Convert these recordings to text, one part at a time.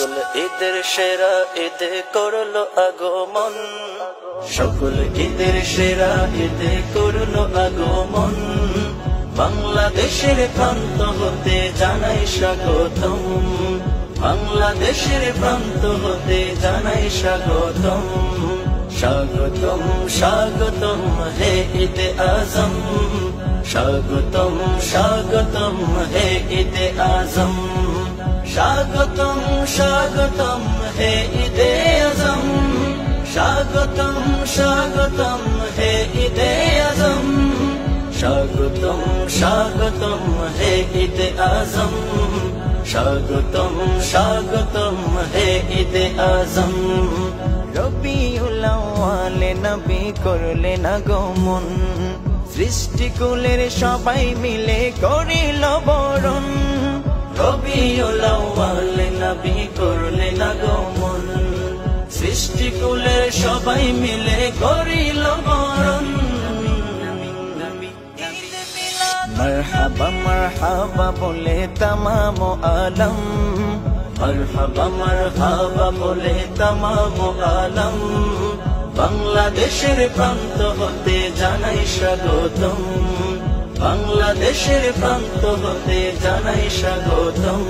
সকল ঈদের সেরা ঈদে করলো আগমন, সকল ঈদের সেরা ঈদে করলো আগমন। বাংলাদেশের প্রান্ত হতে জানাই স্বাগতম, বাংলাদেশের প্রান্ত হতে জানাই স্বাগতম। স্বাগতম স্বাগতম হে ঈদে আজম, স্বাগতম স্বাগতম হে ঈদে আজম, স্বাগতম স্বাগতম হে ঈদে আজম, স্বাগতম স্বাগতম হে ঈদে আজম, স্বাগতম স্বাগতম হে ঈদে আজম, স্বাগতম স্বাগতম হে ঈদে আজম। রবিউল আউয়ালে নবী করলেন আগমন, সৃষ্টিকুলের সবাই মিলে করিল বরণ। রবিউল আউয়ালে নবী করলেন আগমন, সৃষ্টিকুলের সবাই মিলে করিল বরণ। মারহাবা মারহাবা বলে তামাম আলম, মারহাবা মারহাবা বলে তামাম আলম। বাংলাদেশের প্রান্ত হতে জানাই স্বাগতম, বাংলাদেশের প্রান্ত হতে জানাই স্বাগতম।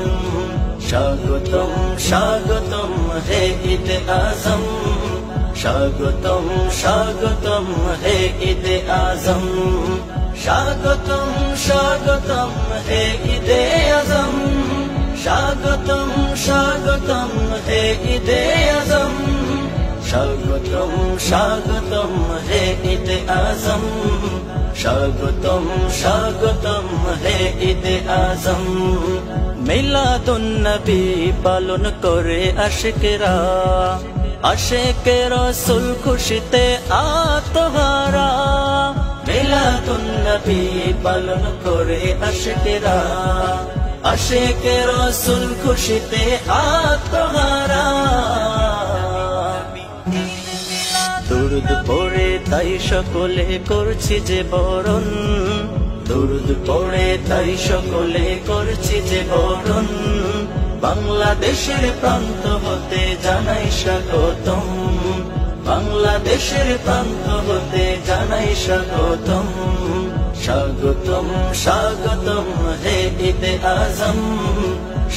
স্বাগতম স্বাগতম হে ঈদে আজম, স্বাগতম স্বাগতম হে ঈদে আজম, স্বাগতম স্বাগতম হে ঈদে আজম, স্বাগতম স্বাগতম হে ঈদে আজম, স্বাগতম স্বাগতম হে ঈদে আজম, স্বাগতম স্বাগতম হে ঈদে আজম। মিলাদুন নবী পালন করে আশিকেরা, আশিকে রাসূল খুশিতে আত্মহারা। মিলাদুন নবী পালন করে আশিকেরা, আশিকে রাসূল খুশিতে আত্মহারা। দুরুদ পড়ে তাই সকলে করছি যে বরণ, দুরুদ পড়ে তাই সকলে করছি যে বরণ। বাংলাদেশের প্রান্ত হতে জানাই স্বাগতম, বাংলাদেশের প্রান্ত হতে জানাই স্বাগতম। স্বাগতম স্বাগতম হে ঈদে আজম,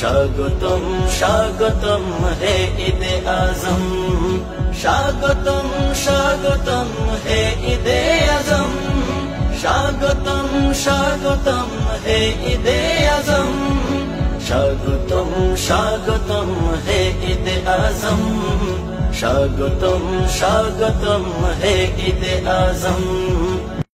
স্বাগতম স্বাগতম হে ঈদে আজম, স্বাগতম স্বাগতম হে ঈদে আজম, স্বাগতম স্বাগতম হে ঈদে আজম, স্বাগতম স্বাগতম হে ঈদে আজম, স্বাগতম স্বাগতম হে ঈদে আজম।